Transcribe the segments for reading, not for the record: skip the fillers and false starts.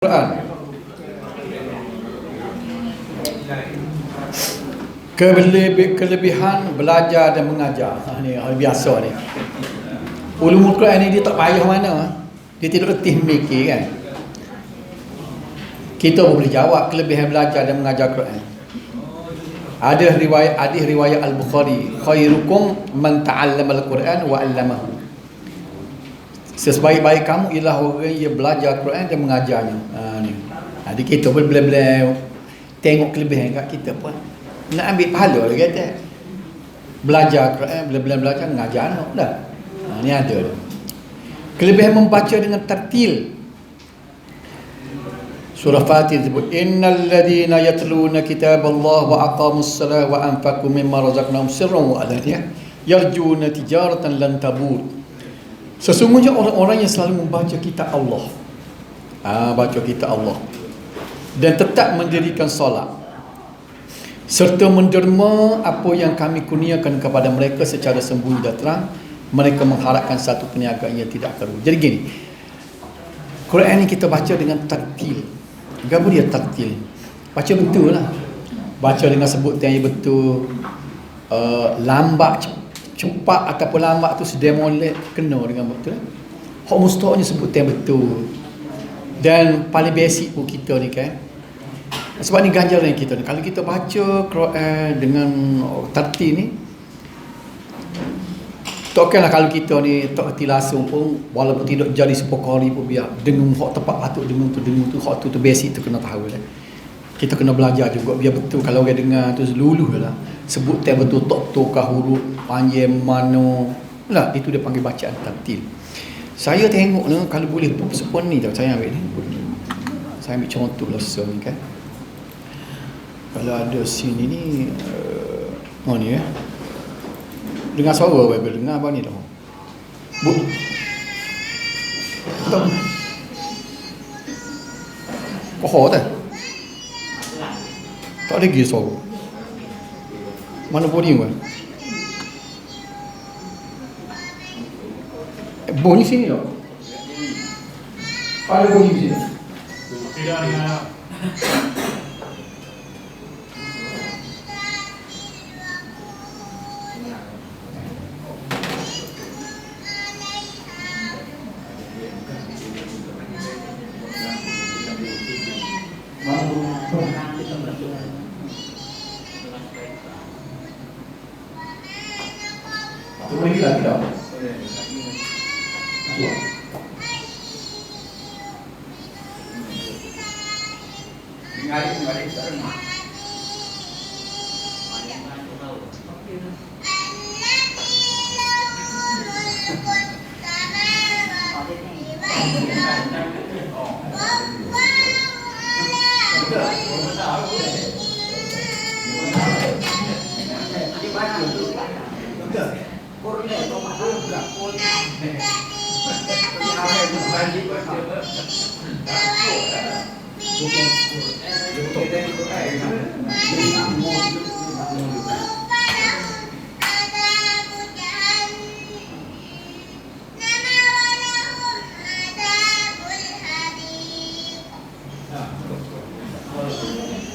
Quran. Kelebihan belajar dan mengajar. Ni hal biasa ni. Ulumul Quran ni dia tak payah mana. Dia tidak letih mikir kan. Kita boleh jawab kelebihan belajar dan mengajar Quran. Ada riwayat Al-Bukhari, khairukum man ta'allama al-Quran wa 'allamahu. Sebaik-baik kamu ialah orang yang belajar Quran dan mengajarnya. Ni. Jadi kita pun bila-bila tengok kelebihan kat kita pun nak ambil pahala dia kata. Belajar Quran, bila-bila belajar mengajar anak dah. Ni ada dah. Kelebihan membaca dengan tartil. Surah Fatih sebut innal ladina yatluna kitaballah wa aqamus salat wa anfaqu mimma razaqnahum sirran wa alaniyah yarjuna tijaratan lan tabur. Sesungguhnya orang-orang yang selalu membaca kitab Allah, baca kitab Allah dan tetap mendirikan solat serta menderma apa yang kami kurniakan kepada mereka secara sembunyi dan terang, mereka mengharapkan satu perniagaan yang tidak akan rugi. Jadi gini, Quran ni kita baca dengan tartil. Apa dia tartil? Baca betul lah, baca dengan sebutan yang betul, lambat cepat ataupun lambat tu sedia molek kena dengan betul. Hak mustahaknya sebutan betul. Dan paling basic pun kita ni kan. Sebab ni ganjaran kita ni. Kalau kita baca Quran dengan tartil ni, takkanlah kalau kita ni tak erti langsung pun, walaupun tidak jadi sepokori pun biar dengung hak tepat patut dengung tu hak tu basic tu kena tahu lah. Kita kena belajar juga biar betul. Kalau orang dengar tu luluh lah, sebut tak betul tok huruf panjang mana lah, itu dia panggil bacaan tartil. Saya tengok ni kalau boleh sepon ni tau, saya ambil ni. Saya ambil contoh lesson ni kan. Kalau ada sini ni ni dengar suara Bible, dengar apa ni dah. Kohor tak? Tak ada lagi suara. Mana bunyi kan? Bunyi sini tak? Ada bunyi sini? Tidak ada. Boleh hilang tidak? Mengalir tak rendah.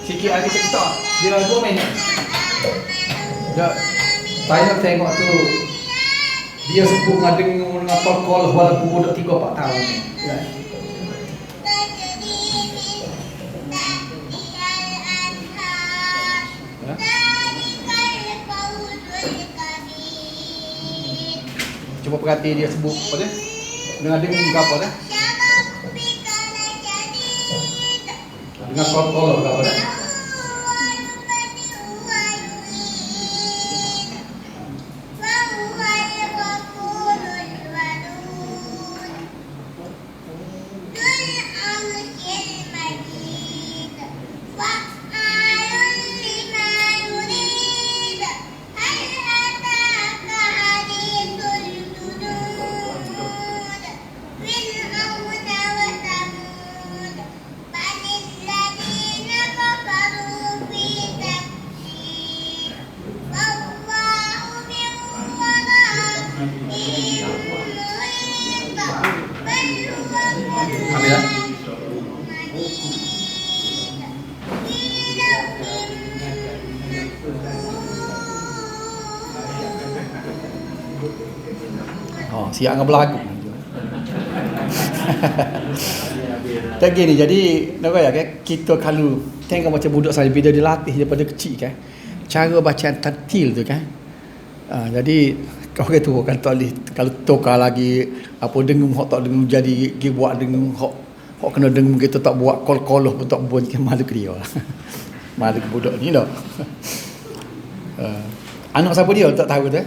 Sikit lagi cerita. Dia 2 minit. Saya tengok tu dia sebut dengan tol-kol walaupun budak 3-4 tahun ni. Ya. Cuba perhati dia sebut apa dia? Dengan apa dah? Dengan tol-kol apa dah? siap dengan berlagu. Tak gini, jadi nak kaya kan, kita kalau tengok macam budak saya bila dilatih daripada kecil kan, cara bacaan tartil tu kan. Jadi kau kata tu kan kalau tukar lagi apa dengung hok tak dengung jadi gi buat dengung hok kena dengung kita tak buat kol-koloh pun tak pun malu ke dia. Malu ke budak ni dah. Anak siapa dia tak tahu tu.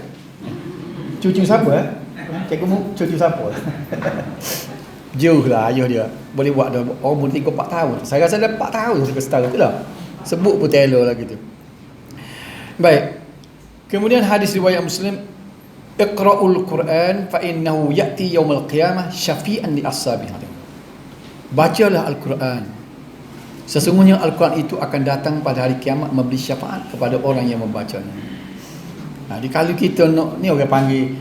Cucu siapa cikgu cucu siapa? Jauh lah ayah dia. Boleh buat dah umur 3-4 tahun. Saya rasa dah 4 tahun sampai setahun tu lah. Sebut pun telo lah gitu. Baik. Kemudian hadis riwayat Muslim, Iqra'ul Quran fa innahu ya'ti yaumil qiyamah syafi'an li ashabihi. Bacalah Al-Quran. Sesungguhnya Al-Quran itu akan datang pada hari kiamat memberi syafaat kepada orang yang membacanya. Jadi kalau kita nak, ni orang panggil,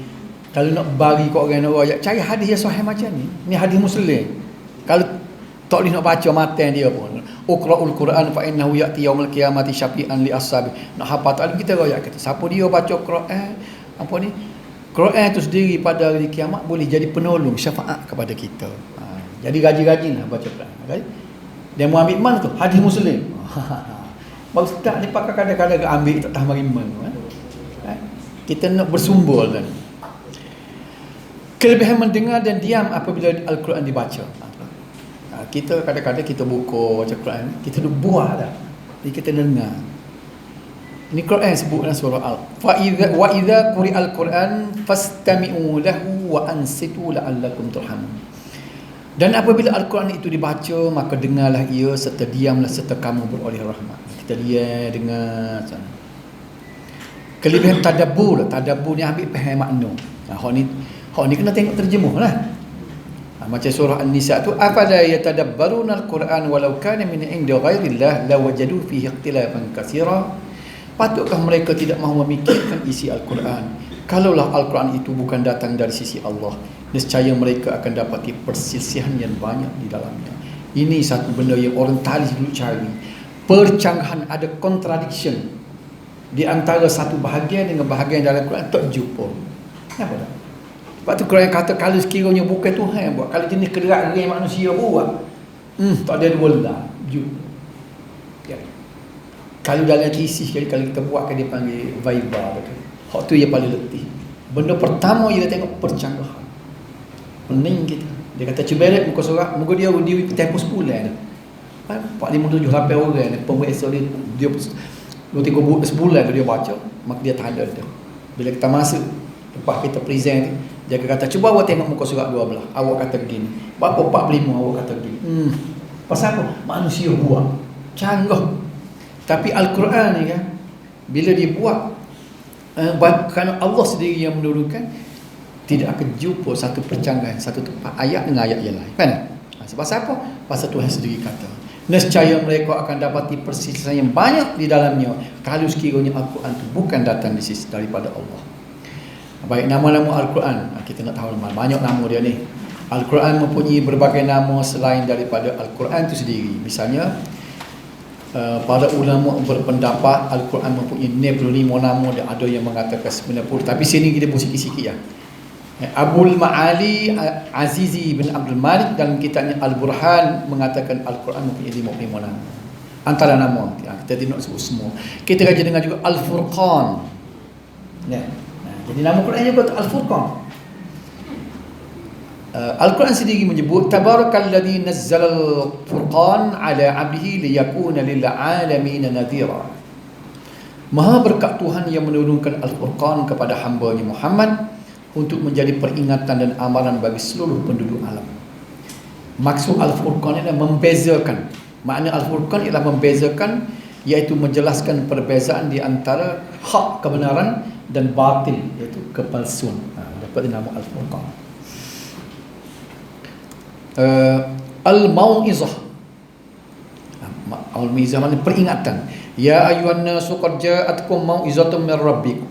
kalau nak bagi kat orang nak cari hadis yang sahih macam ni. Ni hadis Muslim. Kalau tak boleh nak baca matan dia pun. Uqra'ul Quran fa innahu ya'ti yaumil qiyamati syafi'an li ashabi. Nak hafal tak ada kita royak kata. Siapa dia baca Quran apa ni? Quran itu sendiri pada hari kiamat boleh jadi penolong syafaat kepada kita. Jadi rajin-rajinlah baca Quran. Okay? Dia mau ambil mana tu? Hadis Muslim. Bagus tak ni pakai kadang-kadang ambil tak tahu mari mana. Kita nak bersumber kan. Kelebihan mendengar dan diam apabila Al-Quran dibaca. Kita kadang-kadang kita buka baca Quran, kita duk buah dah. Jadi kita dengar. Ini Quran sebut dalam surah Al. Wa idza quri'al Quran fastami'u lahu wa ansitu la'allakum turhamun. Dan apabila Al-Quran itu dibaca, maka dengarlah ia serta diamlah serta kamu beroleh rahmat. Kita diam dengar sana. Kelebihan tadabbur ni ambil faham makna. Hak ni kena tengok terjemuh lah. Macam surah An-Nisa tu, afala yatadabbaruna al-Quran walau kana min indi ghairillah lawajadu fihi ikhtilafan katsira. Patutkah mereka tidak mahu memikirkan isi Al-Quran? Kalaulah Al-Quran itu bukan datang dari sisi Allah, nescaya mereka akan dapati perselisihan yang banyak di dalamnya. Ini satu benda yang orang talis dulu cari. Percanggahan, ada contradiction di antara satu bahagian dengan bahagian dalam Quran tak jumpa. Kenapa tak? Sebab tu Quran kata kalau sekiranya bukan Tuhan yang buat, kalau jenis kerak yang manusia buat, tak ada dua lah. Ya. Kalau dalam kisih kalau kita buat kan dia panggil Viber. Hak tu yang paling letih. Benda pertama dia tengok percanggahan. Pening kita. Dia kata cubaret muka surat, muka dia tempoh sebulan dah. 4, 5, 7, 8 orang ni pemeriksa dia 2-3 sebulan dia baca, maka dia tanda tu. Bila kita masuk lepas kita present, dia kata cuba awak tengok muka surat 12. Awak kata begini. Berapa 45 awak kata begini. Pasal apa? Manusia buat. Canggah. Tapi Al-Quran ni kan, bila dia buat, kerana Allah sendiri yang menurunkan, tidak akan jumpa satu percanggahan satu tempat ayat dengan ayat yang lain. Kan? Sebab apa? Pasal Tuhan sendiri kata, nescaya mereka akan dapati perselisihan yang banyak di dalamnya kalau sekiranya Al-Quran itu bukan datang di sisi daripada Allah. Baik, nama-nama Al-Quran, kita nak tahu nama, banyak nama dia ni. Al-Quran mempunyai berbagai nama selain daripada Al-Quran itu sendiri. Misalnya, para ulama berpendapat Al-Quran mempunyai 95 nama, dan ada yang mengatakan 90. Tapi sini kita sikit-sikit ya. Abul Ma'ali Azizi bin Abdul Malik dalam kitabnya Al-Burhan mengatakan Al-Quran mempunyai 55 nama. Antara nama kita tidak sebut semua. Kita kaji dengar juga Al-Furqan. Ya. Jadi nama Quran juga Al-Furqan. Al-Quran sendiri menyebut Tabarakalladzi nazzalal furqan ala 'abdihi liyakuna lil 'alamin nadhira. Maha berkat Tuhan yang menurunkan Al-Furqan kepada hamba-Nya Muhammad untuk menjadi peringatan dan amaran bagi seluruh penduduk alam. Maksud Al-Furqan ialah membezakan. Makna Al-Furqan ialah membezakan, iaitu menjelaskan perbezaan di antara hak kebenaran dan batil, iaitu kepalsuan. Dapat nama Al-Furqan. Al-Mau'izah. Al-Mau'izah maknanya peringatan. Ya ayuhan nasu qad ja'atkum mau'izatun min rabbikum.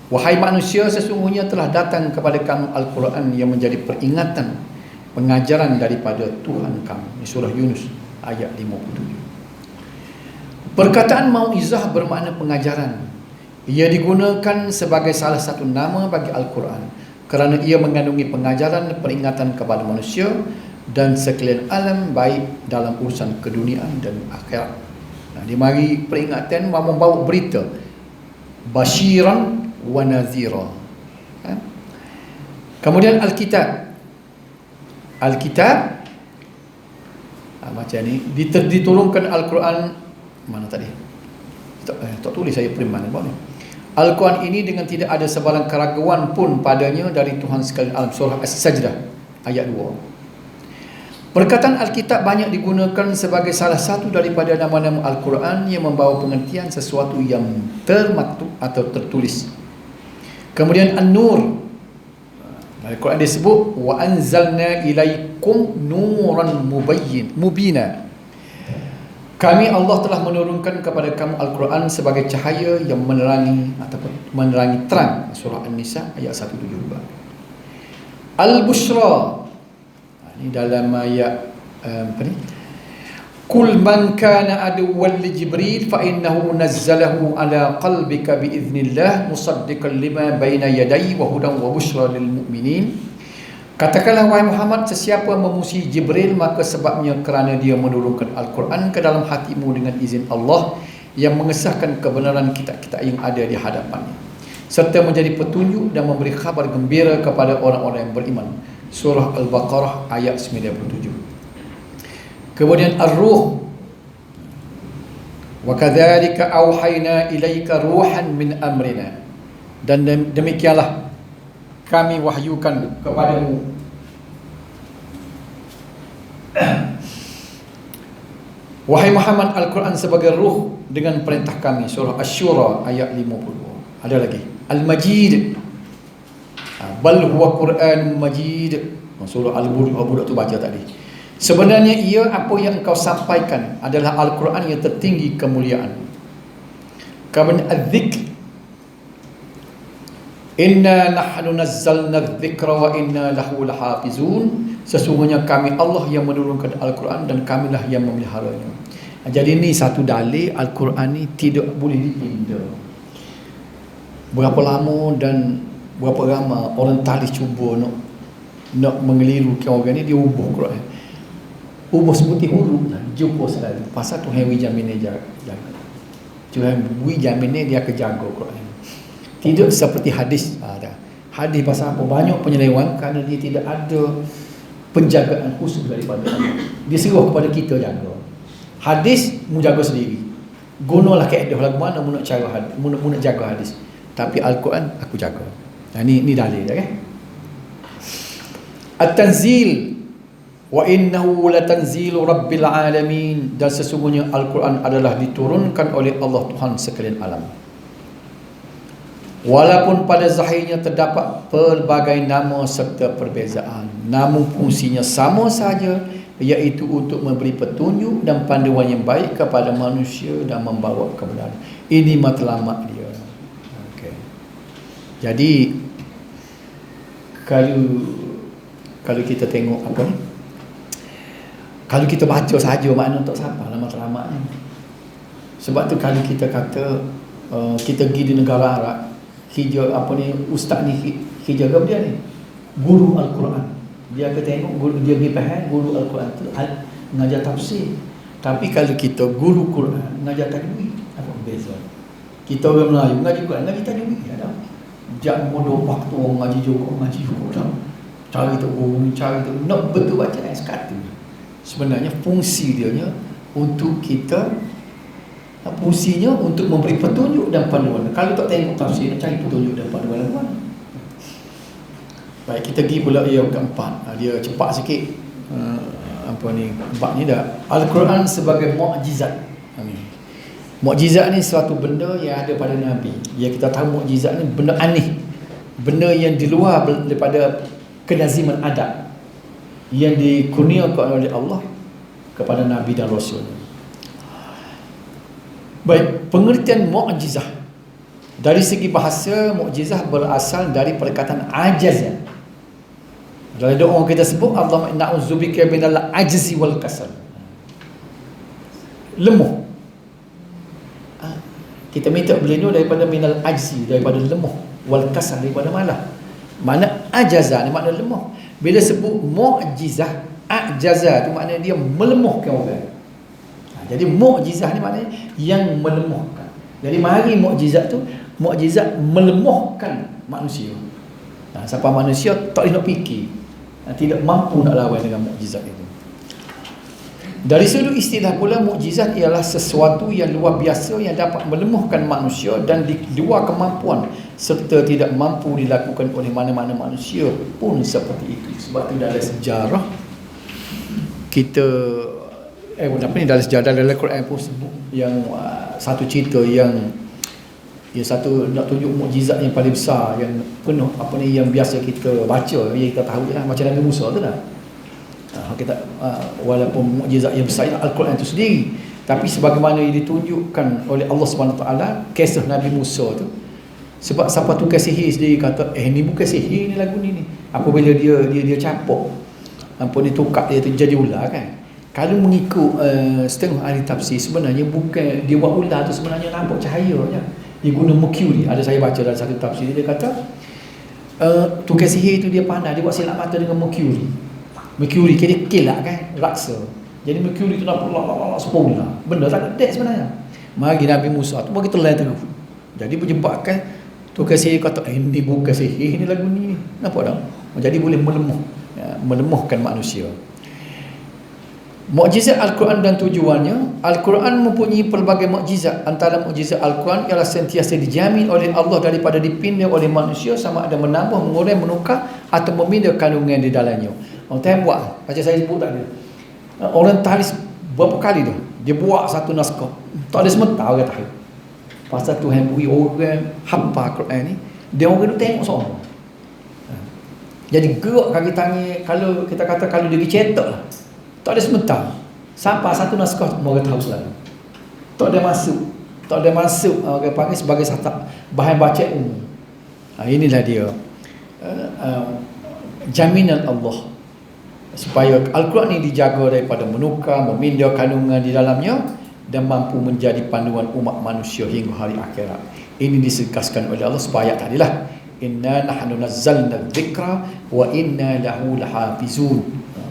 Wahai manusia, sesungguhnya telah datang kepada kamu Al-Quran yang menjadi peringatan, pengajaran daripada Tuhan kamu. Ini surah Yunus ayat 57. Perkataan mau'izah bermakna pengajaran. Ia digunakan sebagai salah satu nama bagi Al-Quran. kerana ia mengandungi pengajaran peringatan kepada manusia dan sekalian alam, baik dalam urusan keduniaan dan akhirat. Dia mari peringatan, membawa berita, basyiran wa nazira. Kemudian Alkitab macam ni diturunkan Al-Quran. Mana tadi? Tak tulis saya print mana ni. Al-Quran ini dengan tidak ada sebarang keraguan pun padanya dari Tuhan sekalian alam. Surah As-Sajdah ayat 2. Perkataan Alkitab banyak digunakan sebagai salah satu daripada nama-nama Al-Quran yang membawa pengertian sesuatu yang termaktub atau tertulis. Kemudian An-Nur, Al-Quran disebut wa anzalna ilaikum nuran mubina. Kami Allah telah menurunkan kepada kamu Al-Quran sebagai cahaya yang menerangi ataupun menerangi terang. Surah An-Nisa ayat 172. Al-Bushra, ini dalam ayat Kul man kana aduwwan li Jibril fa innahu nazzalahu ala qalbika bi idznillah musaddiqan lima baina yadayhi wa hudan wa busyra lil mu'minin. Katakanlah wahai Muhammad, sesiapa memusuhi Jibril maka sebabnya kerana dia menurunkan Al-Quran ke dalam hatimu dengan izin Allah yang mengesahkan kebenaran kitab-kitab yang ada di hadapannya, serta menjadi petunjuk dan memberi khabar gembira kepada orang-orang yang beriman. Surah Al-Baqarah ayat 97. Kemudian Ar-Ruh, wa kadzalika auhayna ilaika ruhan min amrina, dan demikianlah kami wahyukan kepadamu wahai Muhammad Al-Quran sebagai ruh dengan perintah kami. Surah Asy-Syura ayat 52. Ada lagi Al-Majid, bal huwa Quran Majid. Surah Al-Buruj tu baca tadi. Sebenarnya ia apa yang engkau sampaikan adalah Al-Quran yang tertinggi kemuliaan. Kemudian Adz-Dzikr, inna nahnu nazzalna adz-dzikra wa inna lahu lahafizun. Sesungguhnya kami Allah yang menurunkan Al-Quran dan kamilah yang memeliharanya. Jadi ini satu dalil Al-Quran ni tidak boleh dipindah. Berapa lama dan berapa ramai orang talis cuba nak mengelirukan orang ni, dia ubah Quran. Ubah sebuti huruf lah, jumpa selalu. Pasal Tuhan wi jamin dia jaga. Tuhan wi jamin dia akan jaga Quran. Tidak seperti hadis. Hadis pasal apa? Banyak penyelewengan kerana dia tidak ada penjagaan khusus daripada Allah. Dia suruh kepada kita jaga. Hadis mu jaga sendiri. Gunalah kaedah lagu mana mu nak cara hadis, mu nak jaga hadis. Tapi Al-Quran aku jaga. Ni dalil dia kan. At-Tanzil, wa innahu latanzilu rabbil alamin, dan sesungguhnya Al-Quran adalah diturunkan oleh Allah Tuhan sekalian alam. Walaupun pada zahirnya terdapat pelbagai nama serta perbezaan, namun fungsinya sama saja, iaitu untuk memberi petunjuk dan panduan yang baik kepada manusia dan membawa kebenaran. Ini matlamat dia. Okay. Jadi kalau kita tengok apa ni, kalau kita baca saja makna tak sampai lah matlamat ni. Sebab tu kalau kita kata kita pergi di negara Arab, hijau apa ni, ustaz ni hijau apa dia ni, guru Al-Quran, dia akan tengok guru, dia pergi faham guru Al-Quran tu mengajar tafsir. Tapi kalau kita guru Quran mengajar tajwid, apa beza? Kita orang Melayu mengajar Quran mengajar tajwid ada. Jangan bodoh waktu orang ngaji juga dah. Cari tu guru, cari tu nak betul bacaan sekatu. Sebenarnya fungsi dia untuk kita, fungsinya untuk memberi petunjuk dan panduan. Kalau tak tengok tafsir, nak cari petunjuk dan panduan mana? Baik, kita pergi pula yang keempat. Dia cepat sikit. Apa ni? Empat ni dah. Al-Quran sebagai mukjizat. Mukjizat ni suatu benda yang ada pada Nabi. Yang kita tahu mukjizat ni benda aneh, benda yang di luar daripada kenaziman adat yang dikurniakan oleh Allah kepada Nabi dan Rasul. Baik, pengertian mukjizah dari segi bahasa, mukjizah berasal dari perkataan ajaz. Dalam doa kita sebut Allahumma na'udzubika minal ajzi wal kasal. Lemah. Kita minta berlindung daripada minal ajzi, daripada lemah, wal kasal, daripada malah. Mana Ajaza ni makna lemah. Bila sebut mukjizah, ajaza tu maknanya dia melemahkan orang. Jadi mukjizah ni maknanya yang melemahkan. Jadi mari mukjizat tu, mukjizat melemahkan manusia. Siapa manusia tak boleh nak fikir, tidak mampu nak lawan dengan mukjizat itu. Dari sudut istilah pula, mukjizat ialah sesuatu yang luar biasa yang dapat melemahkan manusia dan di luar kemampuan serta tidak mampu dilakukan oleh mana-mana manusia pun seperti itu. Sebab tu dalam sejarah kita dalam sejarah dalam Al-Quran pun sebut yang satu cerita yang satu nak tunjuk mukjizat yang paling besar yang penuh yang biasa kita baca, yang kita tahu lah, macam Nabi Musa tu lah. Kita walaupun mukjizat yang besar Al-Quran itu sendiri, tapi sebagaimana yang ditunjukkan oleh Allah SWT kisah Nabi Musa tu. Sebab siapa tukar sihir sendiri kata ni bukan sihir, ni lagu ni. Apabila dia campur dia tukar dia tu jadi ular kan. Kalau mengikut setengah ahli tafsir, sebenarnya bukan dia buat ular tu, sebenarnya nampak cahaya je. Dia guna mercury. Ada saya baca dalam satu tafsir, dia kata tukar sihir tu dia pandai, dia buat silap mata dengan mercury. Mercury dia kilat kan, raksa. Jadi mercury tu nampak sepuluh ular. Benda tak ada sebenarnya. Mari Nabi Musa tu bagi telan terus. Jadi menyebabkan tukar sihir kata ini bukan sihir, ini lagu ni. Nampak tak? Jadi boleh melemahkan manusia. Mukjizat Al-Quran dan tujuannya. Al-Quran mempunyai pelbagai mukjizat. Antara mukjizat Al-Quran ialah sentiasa dijamin oleh Allah daripada dipindah oleh manusia, sama ada menambah, mengurangi, menukar atau memindah kandungan di dalamnya. Orang time buat, macam saya sebut tadi, orang talis berapa kali tu dia buat satu naskah, tak ada sementara orang tahu. Pasal Tuhan beri orang hafal Quran ni, dia orang tu tengok semua. Jadi gerak kaki tangan, kalau kita kata kalau dia dicetak lah, tak ada sebentar. Sampai satu naskah orang tahu selalu. Tak ada masuk orang panggil sebagai satu bahan bacaan umum. Inilah dia jaminan Allah supaya Al-Quran ini dijaga daripada menukar, memindah kandungan di dalamnya dan mampu menjadi panduan umat manusia hingga hari akhirat. Ini disegaskan oleh Allah supaya tadilah inna nahnu nazzalna dzikra wa inna lahu lahafizun.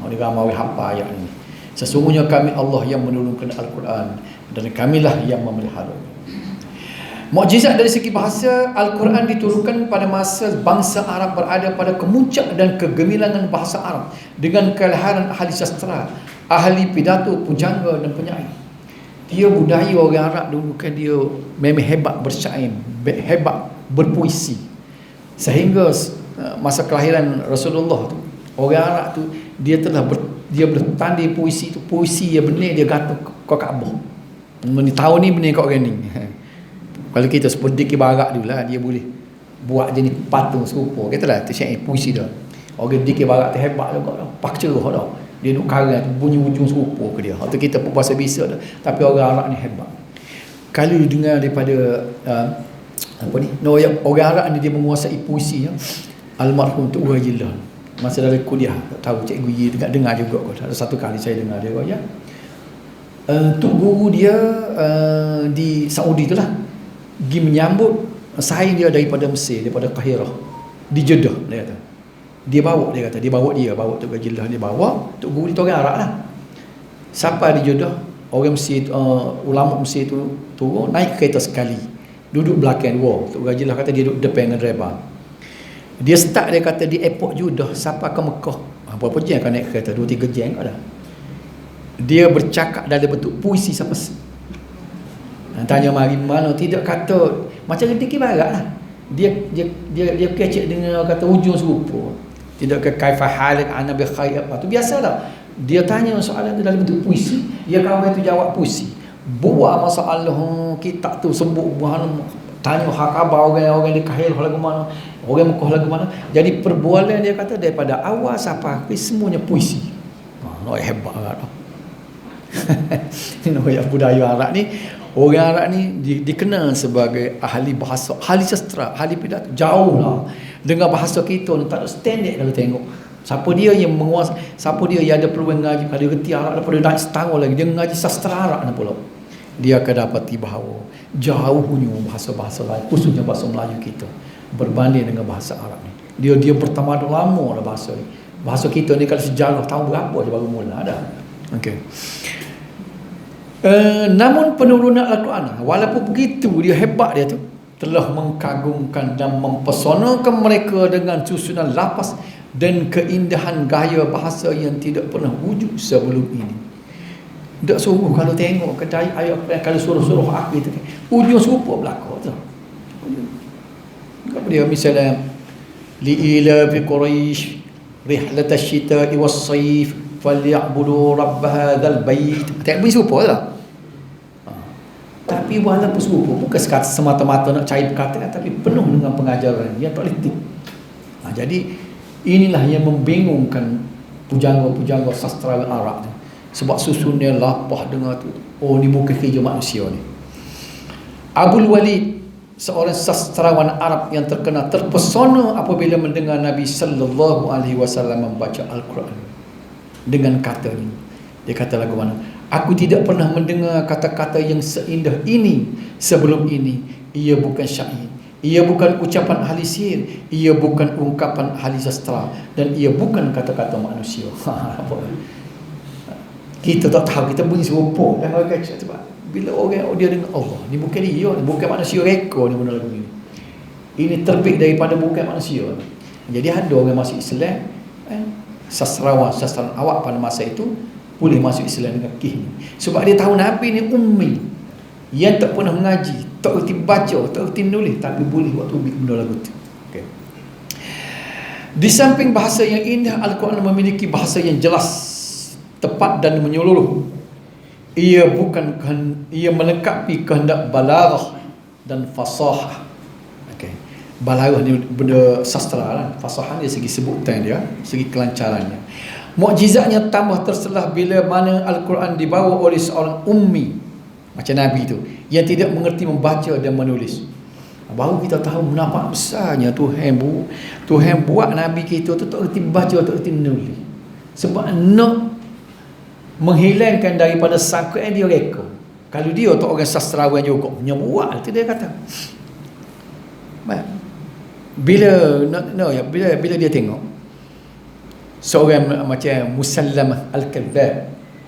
Ini ramai hafal ayat ini. Sesungguhnya kami Allah yang menurunkan Al-Quran dan kamilah yang memeliharanya. Mukjizat dari segi bahasa, Al-Quran diturunkan pada masa bangsa Arab berada pada kemuncak dan kegemilangan bahasa Arab dengan kelahiran ahli sastra, ahli pidato, pujangga dan penyair. Dia budaya orang Arab dulu kan, dia memang hebat bersyair, hebat berpuisi. Sehingga masa kelahiran Rasulullah tu, orang Arab tu dia telah dia bertanding puisi tu, puisi yang benar dia gantung ke Kaabah. Ni tahun ni benar kat orang ni. Kalau kita sebut Dikir Barat dulu lah, dia boleh buat jenis patung serupa. Katalah tu syair puisi dah. Orang Dikir Barat tu hebat juga dah. Pak cerah dah. Dia duk karang bunyi ujung serupa ke dia. Atau kita pun bahasa bisa dah. Tapi orang Arab ni hebat. Kalau dengar daripada orang Arab ni dia menguasai puisinya, almarhum Tok Guru Haji Lah. Masa dalam kuliah, tak tahu Cikgu Yi dengar juga kot. Ada satu kali saya dengar dia ya. Tok Guru dia di Saudi tu lah, pergi menyambut saing dia daripada Mesir, daripada Kahirah, di Jeddah. Dia bawa Tok Guru Haji Lah, dia bawa Tok Guru itu orang Arab lah. Sampai di Jeddah, orang Mesir, ulama Mesir tu turun, naik kereta sekali, duduk belakang dua. Tok Guru Haji Lah kata dia duduk depan dengan driver. Dia start, dia kata di airport Jeddah sampai ke Mekah. Berapa jam kan naik kereta? 2-3 jam kau dah. Dia bercakap dalam bentuk puisi siapa. Tanya mari mana, tidak kata macam Dikir Barat lah. Dia kecek dengan kata ujung serupa. Tidak ke kaifa halik ana bi khair apa tu biasa dah. Dia tanya soalan tu dalam bentuk puisi, dia kawan tu jawab puisi. Buat masalah kitab tu sebut bahan, tanya hak khabar orang di Kahil lagu mana, orang Mekah lagu mana. Jadi perbualan dia kata daripada awal sampai akhir semuanya puisi. Hebat dah. Budaya Arab ni, orang Arab ni dikenal sebagai ahli bahasa, ahli sastra, ahli pidato. Jauh lah dengan bahasa kita ni, tak ada standard kalau tengok. Siapa dia yang menguasai, siapa dia yang ada peluang ngaji, kalau dia reti Arab daripada naik setanggung lagi, dia ngaji sastra Arab ni pula, dia akan dapati bahawa jauhnya bahasa-bahasa lain, khususnya bahasa Melayu kita berbanding dengan bahasa Arab ni. Dia bertamadun lama dah bahasa ni. Bahasa kita ni kalau sejarah tahun berapa je baru mula ada. Okey. Namun penurunan Al-Quran, walaupun begitu dia hebat dia tu, telah mengkagumkan dan mempesonakan mereka dengan susunan lafaz dan keindahan gaya bahasa yang tidak pernah wujud sebelum ini. Tak sungguh kalau tengok kedai ayat kalau suruh-suruh akhir tu, ujung serupa belaka tu. Apa dia misalnya li'ila fi Quraisy rihlat asy-syita'i was-sayf falyabudu rabb hadzal bait. Tak boleh serupa lah. Tapi walaupun serupa, bukan sekadar semata-mata nak cari perkataan, tapi penuh dengan pengajaran yang tak letih. Jadi inilah yang membingungkan pujangga-pujangga sastrawan Arab tu. Sebab susunnya lapah dengar tu, oh ni bukan kerja manusia ni. Abul Walid, seorang sastrawan Arab yang terkenal, terpesona apabila mendengar Nabi sallallahu alaihi wasallam membaca Al-Quran dengan kata ini. Dia kata lagu mana? Aku tidak pernah mendengar kata-kata yang seindah ini sebelum ini. Ia bukan syair, ia bukan ucapan ahli sihir, ia bukan ungkapan ahli sastra, dan ia bukan kata-kata manusia. Kita tak tahu, kita bunyi serupa kan orang kata sebab bila orang dia dengar Allah, ni bukan dia, ni bukan manusia reka ni benda lagu ni. Ini terbit daripada bukan manusia. Jadi ada orang masuk Islam, sastrawan awak pada masa itu boleh masuk Islam dengan kih ni. Sebab dia tahu Nabi ni ummi, yang tak pernah mengaji, tak erti baca, tak erti nulis, tapi boleh buat tubik benda lagu tu. Okay. Di samping bahasa yang indah, Al-Quran memiliki bahasa yang jelas, tepat dan menyeluruh. Ia melengkapi kehendak balaghah dan fasahah. Okey. Balaghah ni benda sastra lah. Fasahah ni segi sebutan dia, segi kelancarannya. Mukjizatnya tambah terselah bila mana Al-Quran dibawa oleh seorang ummi macam Nabi tu, yang tidak mengerti membaca dan menulis. Baru kita tahu menapa besarnya Tuhan buat Nabi kita tu tak erti baca, tak erti menulis. Sebab nak menghilangkan daripada sangkaan dia reka. Kalau dia tak orang sastrawan juga punya buat tu dia kata. Bila dia tengok seorang macam Musallamah Al-Kadzab,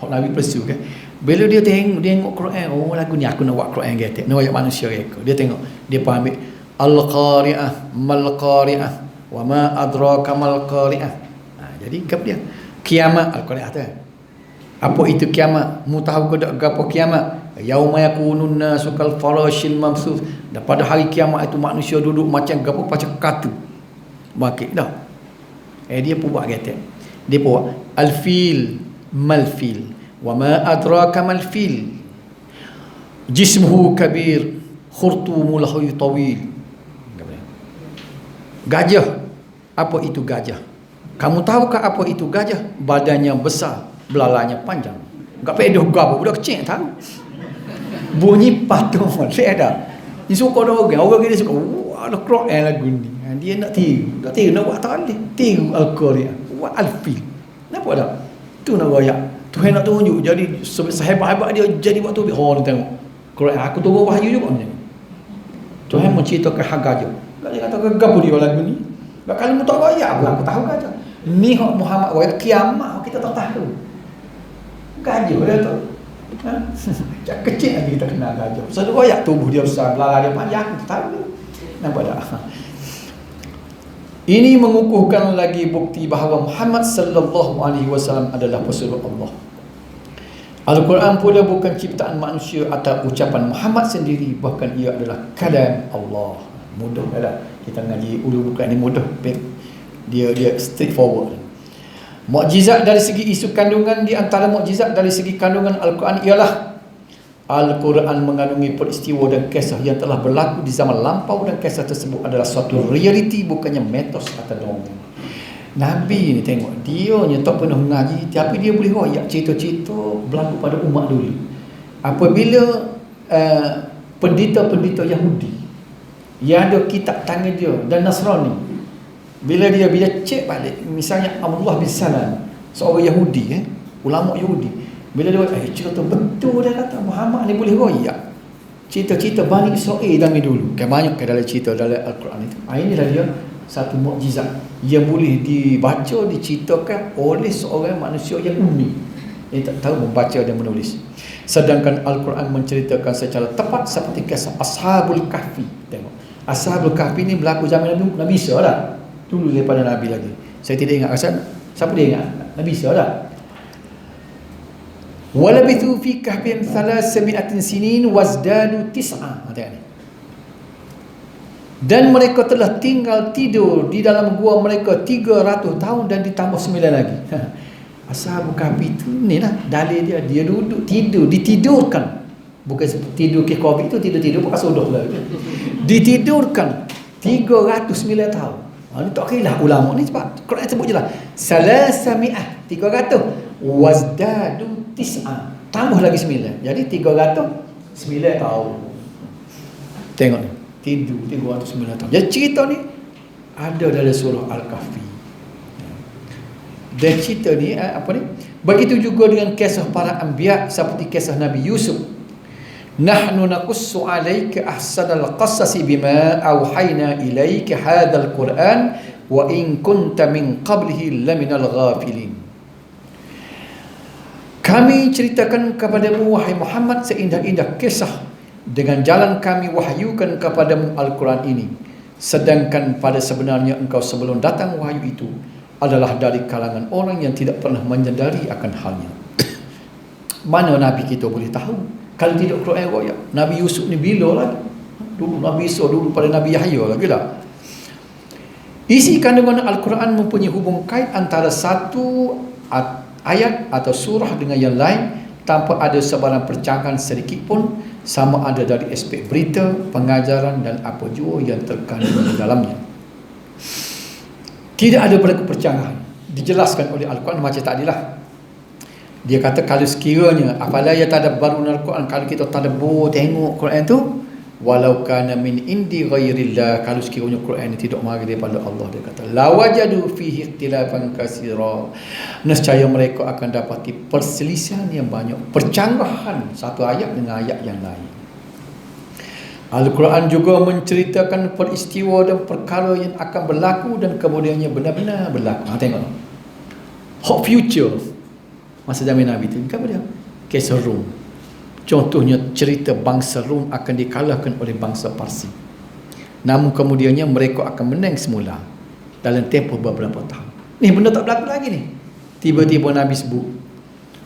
hak Nabi Persu kan, bila dia tengok Quran, oh lagu ni aku nak buat Quran gitu, nak ayat manusia reka. Dia tengok, dia faham Al-Qari'ah mal-Qari'ah wa ma adraka mal-Qari'ah. Jadi apa dia? Kiamat Al-Qari'ah tu. Apa itu kiamat? Mu tahu ke tak gapo kiamat? Yauma yakunun nasu kal farashil mamsus. Dan pada hari kiamat itu manusia duduk macam gapo macam katu. Bakit dah. Dia pun buat kata. Dia pun buat al-fil mal-fil wa ma adraka mal-fil. Jismuhu kabir khurtumul hayy tawil. Gajah. Apa itu gajah? Kamu tahukah apa itu gajah? Badannya besar, belalainya panjang. Enggak pedoh gapo budak kecil tahu. Bunyi patung dia ada. Ni suka orang dia suka. Wah, Al-Quran lagu ni. Dia nak tiru nak buat tali. Tiru Al-Quran. Buat al-fil. Kenapa dah? Tu nak royak. Tuhan nak tunjuk jadi sehebat-hebat dia jadi waktu tu. Oh, tengok. Quran aku turun wahyu juga macam ni. Tuhan menceritakan hak gajah. Dia kata gapo dia lagu ni. Kalau mu tak royak aku tahu gajah. Ni hak Muhammad royak kiamat kita tak tahu. Gajah dia tu. Cak kecil lagi kita kenal gajah. Satu royak tubuh dia besar, belalai dia panjang, aku tahu. Nampak tak? Ini mengukuhkan lagi bukti bahawa Muhammad sallallahu alaihi wasallam adalah pesuruh Allah. Al-Quran pula bukan ciptaan manusia atau ucapan Muhammad sendiri, bahkan ia adalah kalam Allah. Mudah dah. Kita ngaji ulum bukan ni mudah. Dia straightforward. Mukjizat dari segi isu kandungan, di antara mukjizat dari segi kandungan Al-Quran ialah Al-Quran mengandungi peristiwa dan kisah yang telah berlaku di zaman lampau, dan kisah tersebut adalah suatu realiti, bukannya mitos atau dongeng. Nabi ni tengok, dia ni tak pernah mengaji, tapi dia boleh royak cerita-cerita berlaku pada umat dulu. Apabila pendeta-pendeta Yahudi yang ada kitab tangan dia dan Nasrani, bila cek balik, misalnya Abdullah bin Salam, seorang Yahudi, ulama Yahudi, bila dia cerita betul, dia kata Muhammad ni boleh royak cerita-cerita Bani Israel zaman dulu. Kan banyak dalam cerita dalam Al-Quran itu. Inilah dia satu mukjizat yang boleh dibaca, diceritakan oleh seorang manusia yang ummi, yang tak tahu membaca dan menulis. Sedangkan Al-Quran menceritakan secara tepat seperti kisah Ashabul Kahfi. Tengok, Ashabul Kahfi ni berlaku zaman Nabi Isa dah, dulu daripada Nabi lagi. Saya tidak ingat asal. Siapa dia ingat? Nabi Isa dah. Walabithu fi kahfihim 300 sinin wazdadu 9. Tengok ni. Dan mereka telah tinggal tidur di dalam gua mereka 300 tahun dan ditambah 9 lagi. Ashabul Kahfi itu ni lah dalil dia. Dia duduk tidur, ditidurkan. Bukan seperti tidur ke COVID itu tidur-tidur bukan sudah lah. Ditidurkan 309 tahun. Ini tak kira lah ulama ni sebab Quran sebut je lah 300 wazdadu 9, tambah lagi 9, jadi 309 tahun. Tengok ni, tidur 309 tahun. Jadi cerita ni ada dalam surah Al-Kahfi. Dan cerita ni apa ni? Begitu juga dengan kisah para anbiya seperti kisah Nabi Yusuf. Nahnu naqussu 'alaika ahsanal qasasi bima awhayna ilaika hadzal Qur'an wa in kunta min qablihi laminal ghafilin. Kami ceritakan kepadamu wahai Muhammad seindah-indah kisah dengan jalan kami wahyukan kepadamu Al-Quran ini, sedangkan pada sebenarnya engkau sebelum datang wahyu itu adalah dari kalangan orang yang tidak pernah menyadari akan halnya. Mana Nabi kita boleh tahu kalau tidak Quran royak? Nabi Yusuf ni bila lagi? Dulu Nabi Isa, dulu pada Nabi Yahya lagi lah. Isi kandungan Al-Quran mempunyai hubung kait antara satu ayat atau surah dengan yang lain tanpa ada sebarang percanggahan sedikit pun, sama ada dari aspek berita, pengajaran dan apa jua yang terkandung di dalamnya. Tidak ada berlaku percanggahan. Dijelaskan oleh Al-Quran macam tadilah. Dia kata kalau sekiranya afala yatadabbaruna al-Quran, kalau kita tadabbur tengok Quran tu, walau kana min indi ghairillah, kalau sekiranya Quran ini tidak mari daripada Allah, dia kata lawajadu fihi ikhtilafan katsira, nescaya mereka akan dapati perselisihan yang banyak, percanggahan satu ayat dengan ayat yang lain. Al-Quran juga menceritakan peristiwa dan perkara yang akan berlaku dan kemudiannya benar-benar berlaku. Tengok hot future masa zaman Nabi itu, apa dia? Kisah Rum. Contohnya cerita bangsa Rum akan dikalahkan oleh bangsa Parsi. Namun kemudiannya mereka akan menang semula dalam tempoh beberapa tahun. Ni benda tak berlaku lagi ni. Tiba-tiba Nabi sebut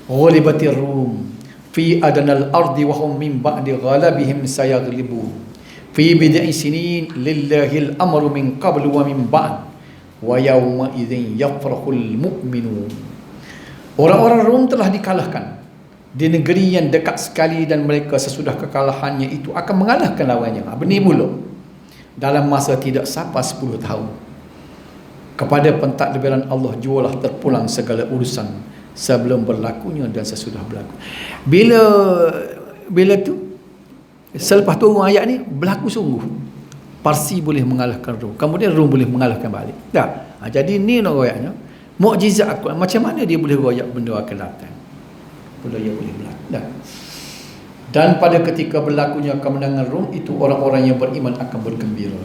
ghulibatir Rum fi adanal ardi wa hum min ba'di ghalabihim sayaghlibun fi bid'i sinin lillahil amru min qablu wa min ba'd wa yawma idzin yafrahul mu'minun. Orang-orang Rom telah dikalahkan di negeri yang dekat sekali dan mereka sesudah kekalahannya itu akan mengalahkan lawannya. Benih pula dalam masa tidak sampai 10 tahun. Kepada pentadbiran Allah jualah terpulang segala urusan sebelum berlakunya dan sesudah berlaku. Bila tu selepas turun ayat ni berlaku sungguh. Parsi boleh mengalahkan Rom, kemudian Rom boleh mengalahkan balik. Dah. Jadi ni nak royaknya. Mukjizat Al-Quran, macam mana dia boleh royak benda akan datang? Benda yang boleh berlaku. Dan pada ketika berlakunya kemenangan Rom itu, orang-orang yang beriman akan bergembira.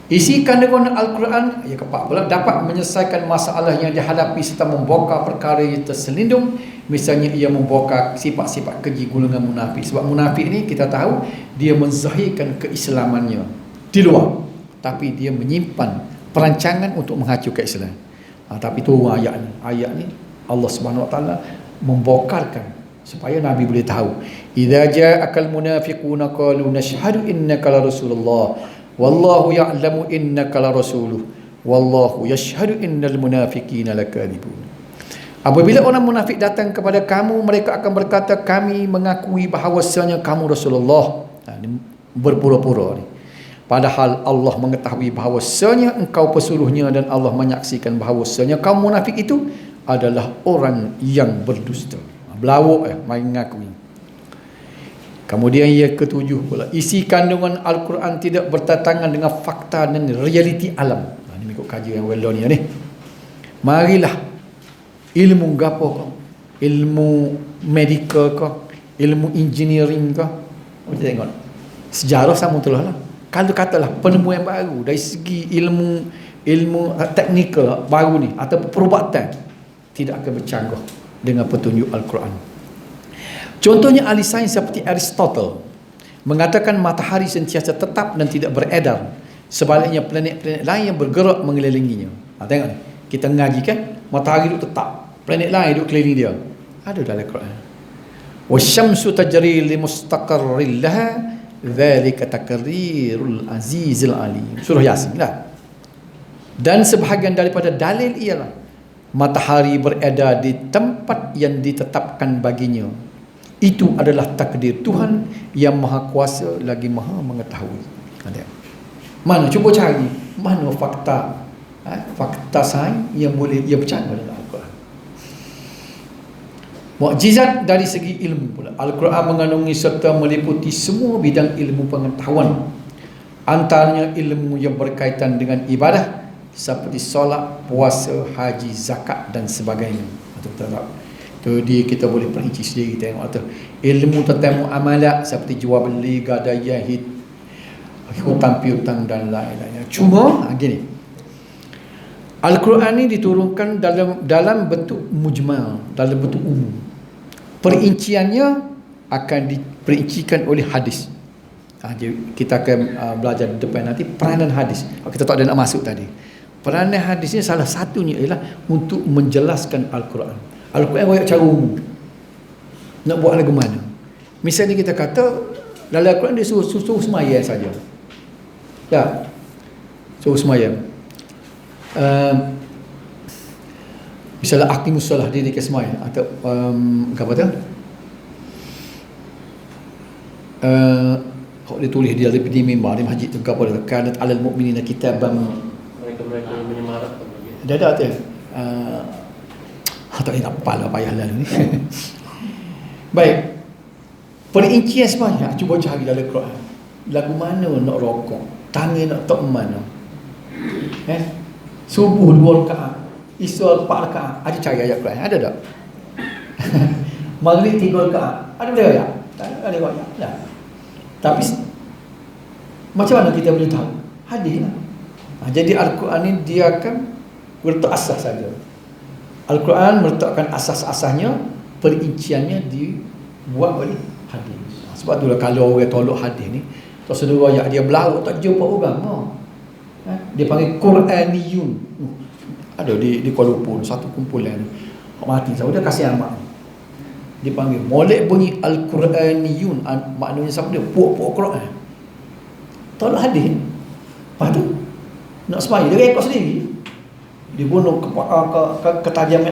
Isi kandungan Al-Quran ya pula dapat menyelesaikan masalah yang dihadapi serta membongkar perkara yang terselindung. Misalnya ia membongkar sifat-sifat keji golongan munafik. Sebab munafik ni kita tahu dia menzahirkan keislamannya di luar, tapi dia menyimpan perancangan untuk menghancurkan Islam. Tapi tu ayat ni Allah Subhanahu Wa Taala membongkarkan supaya Nabi boleh tahu. Idza ja'akal munafiquna qalu nashhadu innaka la rasulullah wallahu ya'lamu innaka la rasuluh wallahu yashhadu innal munafiqina lakadzibun. Apabila orang munafik datang kepada kamu, mereka akan berkata kami mengakui bahawasanya kamu Rasulullah. Berpura-pura ni. Padahal Allah mengetahui bahawasanya engkau pesuruhnya dan Allah menyaksikan bahawasanya kaum munafik itu adalah orang yang berdusta. Belawak main mengakui. Kemudian yang ketujuh pula, isi kandungan Al-Quran tidak bertentangan dengan fakta dan realiti alam. Ini ikut kajian yang well ni. Marilah ilmu gapo kau, ilmu medical kau, ilmu engineering kau. Kita tengok sejarah sama tu lah. kalau katalah penemuan baru dari segi ilmu teknikal baru ni atau perubatan, tidak akan bercanggah dengan petunjuk Al-Quran. Contohnya ahli sains seperti Aristotle mengatakan matahari sentiasa tetap dan tidak beredar, sebaliknya planet-planet lain yang bergerak mengelilinginya. Tengok ni, kita mengaji kan, matahari itu tetap, planet lain duduk keliling dia. Ada dalam Al-Quran. Wasyamsu tajri limustaqarril laha dzalika taqdirul azizil alim. Surah Yasin lah. Dan sebahagian daripada dalil ialah matahari beredar di tempat yang ditetapkan baginya. Itu adalah takdir Tuhan yang maha kuasa lagi maha mengetahui. Mana? Cuba cari mana fakta fakta sains yang boleh ia bercanggah dengan Al-Quran. Mukjizat dari segi ilmu pula. Al-Quran mengandungi serta meliputi semua bidang ilmu pengetahuan. Antaranya ilmu yang berkaitan dengan ibadah seperti solat, puasa, haji, zakat dan sebagainya. Tu dia kita boleh perinci sendiri tengok tu. Ilmu tentang muamalat seperti jual beli, gadaian, hutang piutang dan lain-lain. Cuma gini. Al-Quran ni diturunkan dalam bentuk mujmal, dalam bentuk umum. Perinciannya akan diperincikan oleh hadis. Kita akan belajar di depan nanti peranan hadis. Kita tak ada nak masuk tadi. Peranan hadis ni salah satunya ialah untuk menjelaskan Al-Quran. Al-Quran banyak cara umum. Nak buat lagu mana? Misalnya kita kata dalam Al-Quran dia suruh semayang saja. Ya. Suruh semayang. Misalnya aqimus solah dia ke semayang atau apa tu? Kalau dia tulis dia di mimbar di masjid tu apa dia? Kanat alal mu'minina kitaban mereka yang menyemarak. Dah ada tu. Tak nak pala payahlah ni. Baik. Perincian sebanyak cuba cari dalam Quran. Lagu mana nak rokok? Tangan nak tak mana? Subuh 2 rakaat, Isya 4 rakaat. Ada cari ayat Quran? Ada tak? Maghrib 3 rakaat. Ada boleh ayat? Tak ada ayat. Tak. Tapi macam mana kita boleh tahu? Hadis lah. Jadi Al-Quran ni dia akan berletak asas saja. Al-Quran meletakkan asas-asasnya, perinciannya dibuat oleh hadis. Sebab itulah kalau orang tolak hadis ni, tak sedar ayat dia berlaut tak jumpa orang. Dia panggil Quraniyun. Ada di Kuala Lumpur satu kumpulan mati saya dia kasih amat. Dia panggil molek bunyi Al-Quraniyun. Maknanya siapa dia? Puak-puak Quran. Tolak hadis. Lepas tu nak sembahyang dia rekod sendiri. Dia bunuh ketajaman